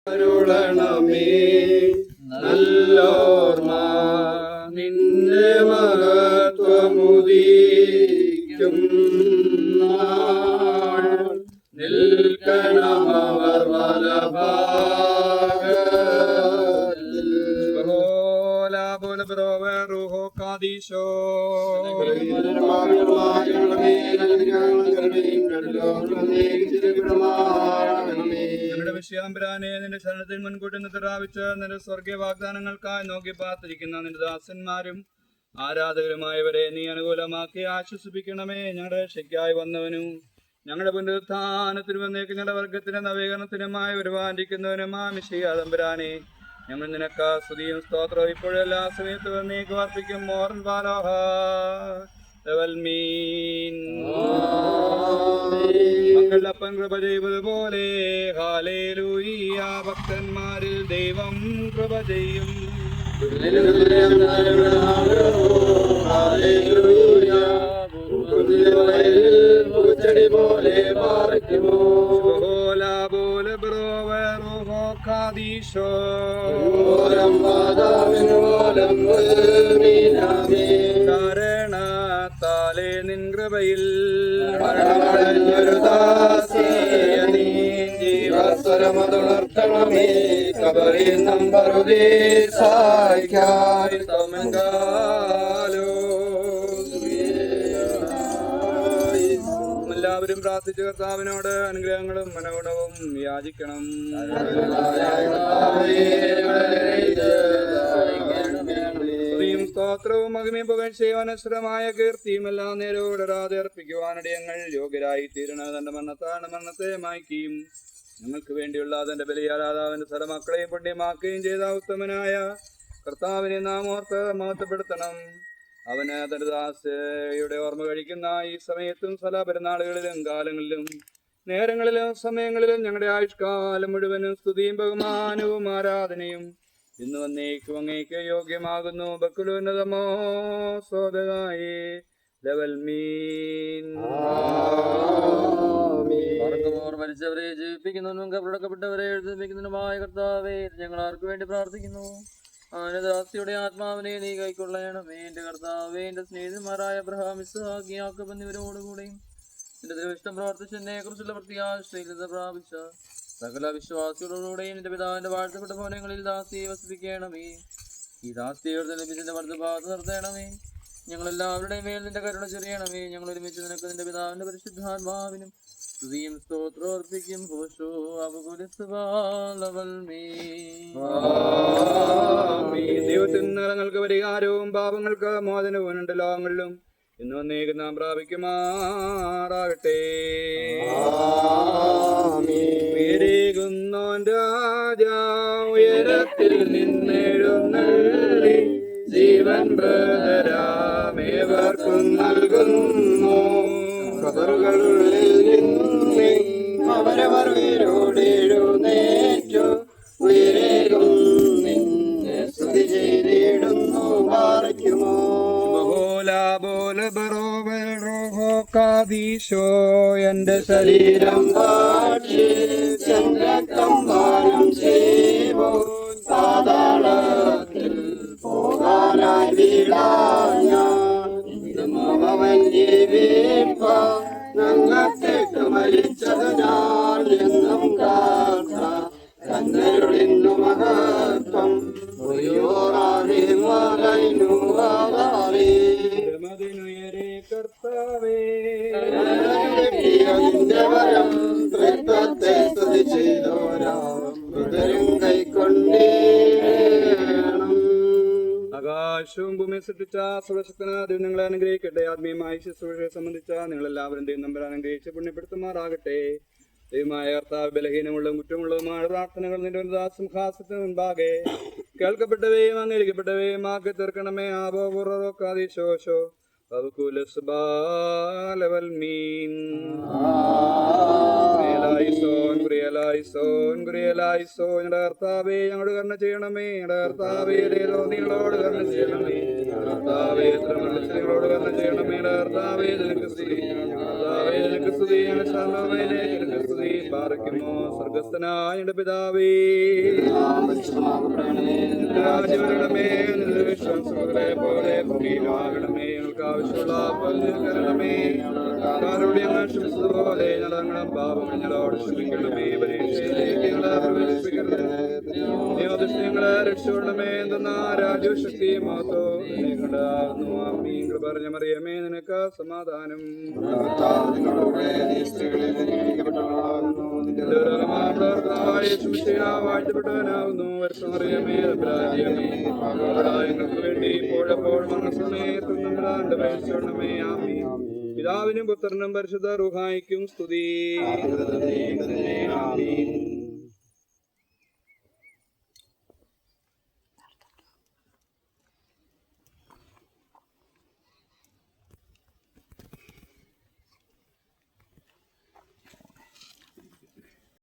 അരുളണമേ നല്ലോർമ്മ നിന്റെ മഹത്വമുദീക്കും നാൾ നിൽക്കണമവർ വലഭാഗത്തിൽ. റൂഹോ കാദീശോ ഞങ്ങളുടെ വിഷയാമ്പരാനെ നിന്റെ ശരണത്തിൽ മുൻകൂട്ടി പ്രാപിച്ച് നിന്റെ സ്വർഗീയ വാഗ്ദാനങ്ങൾക്കായി നോക്കി പാർത്തിരിക്കുന്ന നിന്റെ ദാസന്മാരും ആരാധകരുമായവരെ നീ അനുകൂലമാക്കി ആശ്വസിപ്പിക്കണമേ. ഞങ്ങളുടെ രക്ഷയ്ക്കായി വന്നവനും ഞങ്ങളുടെ പുനരുത്ഥാനത്തിന് വന്നേക്ക് ഞങ്ങളുടെ വർഗത്തിന്റെ നവീകരണത്തിനുമായി വരുവാനിരിക്കുന്നവനുമാ മിശിഹാതമ്പുരാനെ ഞങ്ങൾ നിനക്ക് സ്തുതിയും സ്തോത്രവും ഇപ്പോഴെല്ലാ സമയത്ത് വന്നേക്ക് വർപ്പിക്കും. മോറൻ ബാലോഹ മക്കളപ്പൻ കൃപ ചെയ്തതുപോലെ ഹല്ലേലൂയ ഭക്തന്മാരിൽ ദൈവം കൃപ ചെയ്യും. കാരണത്താലേ നിൻ കൃപയിൽ ജീവസ്വരമതുണർത്തണമേ കബറിൽ നമ്പറുദേശായിക്കായി തമങ്കാലോ. എല്ലാവരും പ്രാർത്ഥിച്ച കർത്താവിനോട് അനുഗ്രഹങ്ങളും മനോഗുണവും യാചിക്കണം. സ്തുതിയും സ്തോത്രവും മഹിമയും പുകഴ്ചയും അനശ്വരമായ കീർത്തിയും എല്ലാം നേരോടരാതെ അർപ്പിക്കുവാനിടയങ്ങൾ യോഗ്യരായി തീരണ തന്റെ മരണത്താണ് മരണത്തെ മായ്ക്കുകയും ഞങ്ങൾക്ക് വേണ്ടിയുള്ള തന്റെ ബലിയാരാധാവിന്റെ സ്ഥലമക്കളെയും പുണ്യമാക്കുകയും ചെയ്ത ഉത്തമനായ കർത്താവിനെ നാം ഓർത്ത് മഹത്വപ്പെടുത്തണം. അവന് തന്റെ ദാസയുടെ ഓർമ്മ കഴിക്കുന്ന ഈ സമയത്തും സ്ഥല പെരുന്നാളുകളിലും കാലങ്ങളിലും നേരങ്ങളിലും സമയങ്ങളിലും ഞങ്ങളുടെ ആയുഷ്കാലം മുഴുവനും സ്തുതിയും ബഹുമാനവും ആരാധനയും ഇന്ന് വന്നേക്കും അങ്ങേക്ക് യോഗ്യമാകുന്നു. ബക്കുലോന്നതമോ സോദകായേ ലെവൽ മീൻ മരിച്ചവരെ ജീവിപ്പിക്കുന്നതിനും കബറടക്കപ്പെട്ടവരെ എഴുന്നേൽപ്പിക്കുന്നതിനുമായ കർത്താവേ, ഞങ്ങൾ ആർക്കു വേണ്ടി പ്രാർത്ഥിക്കുന്നു? ആനന്ദാസ്തിയുടെ ആത്മാവിനെ നീ കൈക്കൊള്ളണമേ. എന്റെ കർത്താവേ, എന്റെ സ്നേഹിതന്മാരായ അബ്രഹാം, ഇസ്ഹാക്ക്, യാക്കോബ് എന്നിവരോടുകൂടെയും എന്റെ ദൈവഇഷ്ടം പ്രവർത്തിച്ച് എന്നെ കുറിച്ചുള്ള പ്രത്യാശീലത പ്രാപിച്ച സകല വിശ്വാസികളോടുകൂടെയും എന്റെ പിതാവിന്റെ വാഴ്ത്തപ്പെട്ട ഭവനങ്ങളിൽ ദാസിയെ വസിപ്പിക്കണമേ. ഈ ദാസിയുടെ ലഭിച്ചതിന്റെ വലതുഭാഗത്ത് നിർത്തണമേ. ഞങ്ങളെല്ലാവരുടെയും മേൽ നിന്റെ കരുണ ചൊരിയണമേ. ഞങ്ങൾ ഒരുമിച്ച് നിനക്ക് നിന്റെ പിതാവിന്റെ പരിശുദ്ധാത്മാവിനും സ്തുതിയും സ്തോത്രം അർപ്പിക്കും. ദൈവത്തിൽ നിറങ്ങൾക്ക് പരിഹാരവും പാപങ്ങൾക്ക് മോചനവും ഉണ്ട് ലോകങ്ങളിലും ഇന്ന് വന്നേക്ക് നാം പ്രാപിക്കുമാറാകട്ടെ. രാജാ ഉയരത്തിൽ നിന്നെഴുന്നള്ളി ജീവൻ ബ്രദരാമേവർക്കും നൽകുന്നു. ഖബറുകളുള്ളിൽ നിന്നെ അവരവർ വീരോടെഴുന്നേറ്റു ഉയരേകും നിന്നെ സ്തുതി ചെയ്തിടുന്നു. പാർക്കുമോ കാദീശോ എന്റെ ശരീരം രക്തം പാനം ചെയ്വോ പാതാളത്തിൽ പോകാനായി വീഴാൻ ജീവിപ്പ ഞങ്ങത്തേക്ക് മരിച്ചത് ഞാൻ എന്നും കാത്ത കന്നരുളിന്നു മഹത്വം ഒയോറാറി മകനുവാറി കർത്താവേ വരം തൃത്വത്തെ സ്തുതി ചെയ്തോരാം കൈക്കൊണ്ടേണം. ആകാശവും ഭൂമിയെ സൃഷ്ടിച്ച സർവശക്തനായ ദൈവം നിങ്ങളെ അനുഗ്രഹിക്കട്ടെ. ആത്മീയമായ ശുശ്രൂഷയെ സംബന്ധിച്ച നിങ്ങളെല്ലാവരും ദൈവം നമ്പർ അനുഗ്രഹിച്ച് പുണ്യപ്പെടുത്തുമാറാകട്ടെ. ദൈവമായ കർത്താവ് ബലഹീനമുള്ളതും കുറ്റമുള്ളതുമായ പ്രാർത്ഥനകൾ നിന്റെ സിംഹാസനത്തിന് മുൻപാകെ കേൾക്കപ്പെട്ടവയും അംഗീകരിക്കപ്പെട്ടവയും ആക്കി തീർക്കണമേ. ആബോറോക്കാദീശോശോ കർത്താവേ ഞങ്ങളോട് കരുണ ചെയ്യണമേ. കർത്താവേ നിങ്ങളോട് കരുണ ചെയ്യണമേ. കർത്താവേ നിങ്ങളോട് കരുണ ചെയ്യണമേ. കർത്താവേ നിനക്ക് സ്തുതി. കർത്താവേ നിനക്ക് സ്തുതി. പാറയ്ക്കുമോ സ്വർഗസ്ഥനായ ഞങ്ങളുടെ പിതാവേ, രാജ്യവരണമേ, നിന്റെ വിശ്വാസങ്ങളെ പോലെ ഭൂമിയിലാകണമേ. ഞങ്ങൾക്ക് ആവശ്യമുള്ള കരണമേ, ഞങ്ങളോട് ഞങ്ങൾ ക്ഷമിച്ചതുപോലെ ഞങ്ങളും പാപങ്ങൾ ഞങ്ങളോട് ക്ഷമിക്കണമേ. പരീക്ഷയിലേക്ക് ഞങ്ങളെ പ്രവേശിപ്പിക്കരുത്, ഞങ്ങളെ രക്ഷപ്പെടണമേ. എന്തെന്നാ രാജ്യവും ശക്തിയും മഹത്വവും നിനക്കുണ്ടാകുന്നു. ആമീൻ. കൃപ നിറഞ്ഞ മറിയമേ, നിനക്ക് സമാധാനം. വാഴ്ത്തപ്പെട്ടവനാകുന്നു. വർഷമറിയമേ, ഞങ്ങൾക്ക് വേണ്ടി ഇപ്പോഴെപ്പോൾ മരണസമയത്തും നമ്മുടെ അപേക്ഷിച്ചോണമേ. ആമീൻ. പിതാവിനും പുത്രനും പരിശുദ്ധ റൂഹായിക്കും സ്തുതി. ആമീൻ.